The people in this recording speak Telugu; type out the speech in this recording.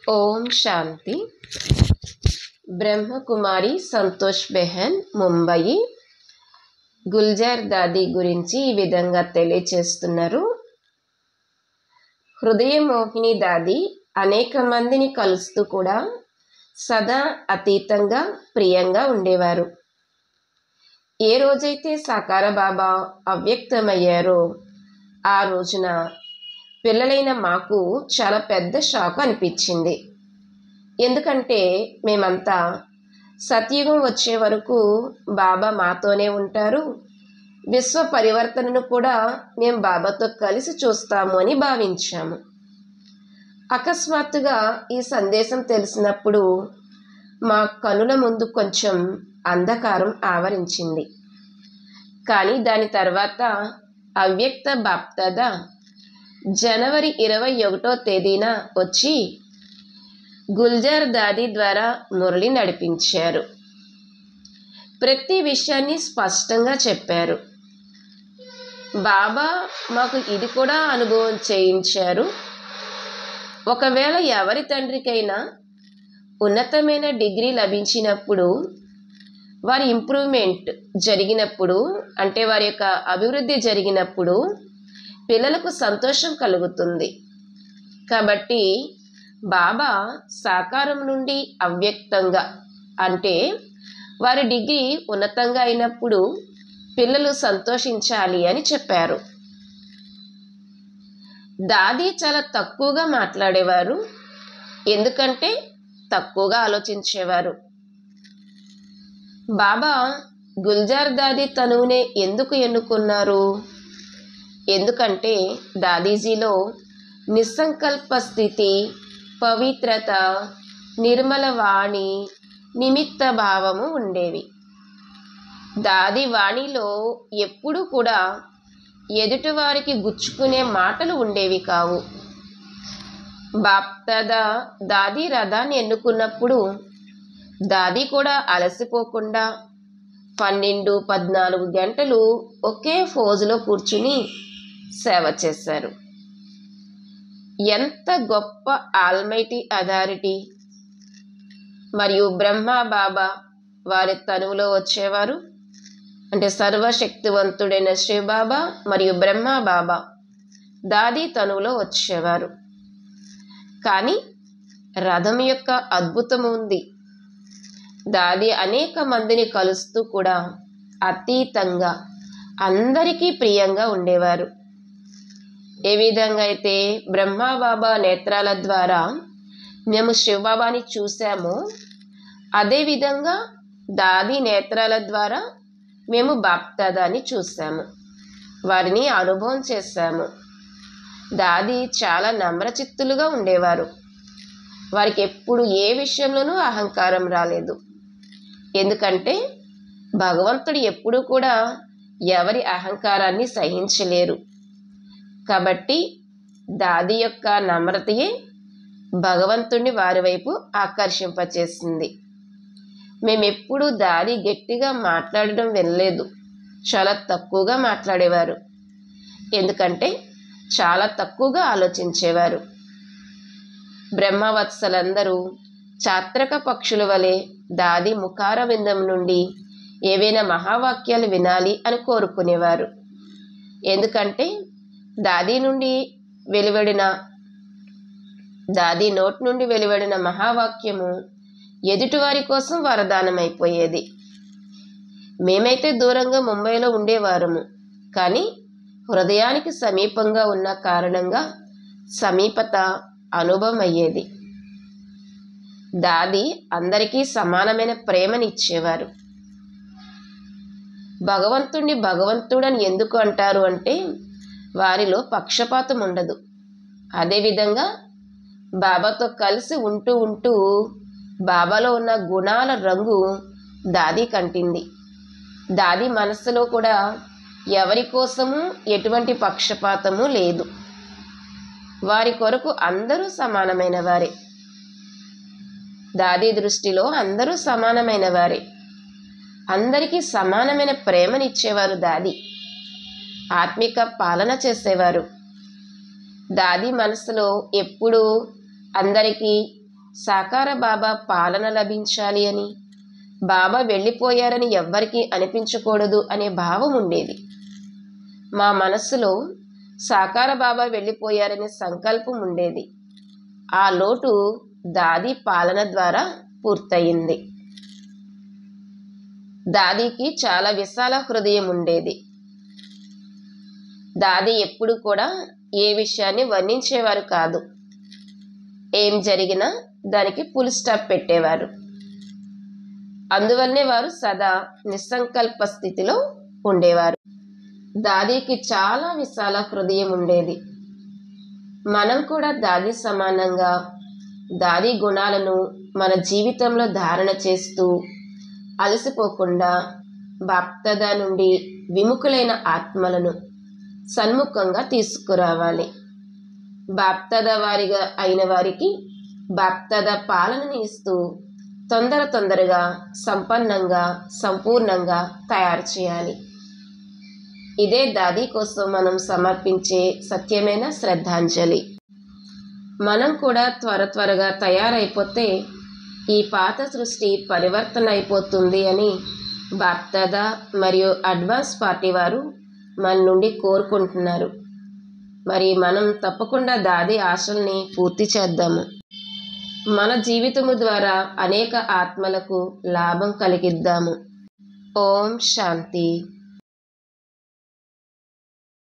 ఓం శాంతి. బ్రహ్మకుమారి సంతోష్ బెహన్, ముంబయి. గుల్జార్ దాది గురించి ఈ విధంగా తెలియచేస్తున్నారు. హృదయ మోహిని దాది అనేక మందిని కలుస్తూ కూడా సదా అతీతంగా ప్రియంగా ఉండేవారు. ఏ రోజైతే సాకార బాబా అవ్యక్తమయ్యారో ఆ రోజున పిల్లలైన మాకు చాలా పెద్ద షాక్ అనిపించింది. ఎందుకంటే మేమంతా సత్యుగం వచ్చే వరకు బాబా మాతోనే ఉంటారు, విశ్వ పరివర్తనను కూడా మేము బాబాతో కలిసి చూస్తాము అని భావించాము. అకస్మాత్తుగా ఈ సందేశం తెలిసినప్పుడు మా కనుల ముందు కొంచెం అంధకారం ఆవరించింది. కానీ దాని తర్వాత అవ్యక్త బాప్దాదా జనవరి 21వ తేదీన వచ్చి గుల్జార్ దాది ద్వారా మురళి నడిపించారు. ప్రతి విషయాన్ని స్పష్టంగా చెప్పారు. బాబా మాకు ఇది కూడా అనుభవం చేయించారు. ఒకవేళ ఎవరి తండ్రికైనా ఉన్నతమైన డిగ్రీ లభించినప్పుడు, వారి ఇంప్రూవ్మెంట్ జరిగినప్పుడు, అంటే వారి యొక్క అభివృద్ధి జరిగినప్పుడు పిల్లలకు సంతోషం కలుగుతుంది. కాబట్టి బాబా సాకారం నుండి అవ్యక్తంగా, అంటే వారి డిగ్రీ ఉన్నతంగా అయినప్పుడు పిల్లలు సంతోషించాలి అని చెప్పారు. దాది చాలా తక్కువగా మాట్లాడేవారు, ఎందుకంటే తక్కువగా ఆలోచించేవారు. బాబా గుల్జార్ దాది తనువునే ఎందుకు ఎన్నుకున్నారు? ఎందుకంటే దాదీజీలో నిస్సంకల్ప స్థితి, పవిత్రత, నిర్మల వాణి, నిమిత్త భావము ఉండేవి. దాది వాణిలో ఎప్పుడూ కూడా ఎదుటివారికి గుచ్చుకునే మాటలు ఉండేవి కావు. బాప్దాదా దాది రథాన్ని ఎన్నుకున్నప్పుడు దాది కూడా అలసిపోకుండా 12-14 గంటలు ఒకే ఫోజులో కూర్చుని సేవ చేశారు. ఎంత గొప్ప ఆల్మైటీ అథారిటీ! మరియు బ్రహ్మ బాబా వారి తనువులో వచ్చేవారు, అంటే సర్వశక్తివంతుడైన శివబాబా మరియు బ్రహ్మ బాబా దాది తనువులో వచ్చేవారు. కానీ రథం యొక్క అద్భుతం ఉంది. దాది అనేక మందిని కలుస్తూ కూడా అతీతంగా అందరికీ ప్రియంగా ఉండేవారు. ఏ విధంగా అయితే బ్రహ్మబాబా నేత్రాల ద్వారా మేము శివబాబాని చూసామో, అదేవిధంగా దాది నేత్రాల ద్వారా మేము బాప్దాదాని చూసాము, వారిని అనుభవం చేశాము. దాది చాలా నమ్రచిత్తులుగా ఉండేవారు. వారికి ఎప్పుడు ఏ విషయంలోనూ అహంకారం రాలేదు. ఎందుకంటే భగవంతుడు ఎప్పుడూ కూడా ఎవరి అహంకారాన్ని సహించలేరు. కాబట్టి దాది యొక్క నమ్రతయే భగవంతుడిని వారి వైపు ఆకర్షింపచేసింది. మేమెప్పుడు దాది గట్టిగా మాట్లాడడం వినలేదు. చాలా తక్కువగా మాట్లాడేవారు, ఎందుకంటే చాలా తక్కువగా ఆలోచించేవారు. బ్రహ్మవత్సలందరూ చాత్రక పక్షుల వలె దాది ముఖార విందం నుండి ఏవైనా మహావాక్యాలు వినాలి అని కోరుకునేవారు. ఎందుకంటే దాది నోటి నుండి వెలువడిన మహావాక్యము ఎదుటివారి కోసం వరదానమైపోయేది. మేమైతే దూరంగా ముంబైలో ఉండేవారము, కానీ హృదయానికి సమీపంగా ఉన్న కారణంగా సమీపత అనుభవం అయ్యేది. దాది అందరికీ సమానమైన ప్రేమనిచ్చేవారు. భగవంతుణ్ణి భగవంతుడని ఎందుకు అంటారు అంటే వారిలో పక్షపాతం ఉండదు. అదేవిధంగా బాబాతో కలిసి ఉంటూ ఉంటూ బాబాలో ఉన్న గుణాల రంగు దాది కంటింది. దాది మనస్సులో కూడా ఎవరి కోసము ఎటువంటి పక్షపాతము లేదు. వారి కొరకు అందరూ సమానమైన వారే. దాది దృష్టిలో అందరూ సమానమైన వారే. అందరికీ సమానమైన ప్రేమనిచ్చేవారు దాది. ఆత్మిక పాలన చేసేవారు. దాది మనసులో ఎప్పుడూ అందరికీ సాకార బాబా పాలన లభించాలి అని, బాబా వెళ్ళిపోయారని ఎవ్వరికీ అనిపించకూడదు అనే భావం ఉండేది. మా మనస్సులో సాకార బాబా వెళ్ళిపోయారనే సంకల్పం ఉండేది. ఆ లోటు దాదీ పాలన ద్వారా పూర్తయింది. దాదీకి చాలా విశాల హృదయం ఉండేది. దాదీ ఎప్పుడు కూడా ఏ విషయాన్ని వర్ణించేవారు కాదు. ఏం జరిగినా దానికి ఫుల్ స్టాప్ పెట్టేవారు. అందువల్లనే వారు సదా నిస్సంకల్ప స్థితిలో ఉండేవారు. దాదీకి చాలా విశాల హృదయం ఉండేది. మనం కూడా దాదీ సమానంగా దాదీ గుణాలను మన జీవితంలో ధారణ చేస్తూ అలసిపోకుండా బాప్దాదా నుండి విముఖులైన ఆత్మలను సన్ముఖంగా తీసుకురావాలి. బాప్దాదా వారిగా అయిన వారికి బాప్దాదా పాలనని ఇస్తూ తొందరగా సంపన్నంగా సంపూర్ణంగా తయారు చేయాలి. ఇదే దాదీ కోసం మనం సమర్పించే సత్యమైన శ్రద్ధాంజలి. మనం కూడా త్వరగా తయారైపోతే ఈ పాత సృష్టి పరివర్తన అయిపోతుంది అని బాప్దాదా మరియు అడ్వాన్స్ పార్టీ వారు మన నుండి కోరుకుంటున్నారు. మరి మనం తప్పకుండా దాదీ ఆశల్ని పూర్తి చేద్దాము. మన జీవితము ద్వారా అనేక ఆత్మలకు లాభం కలిగిద్దాము. ఓం శాంతి.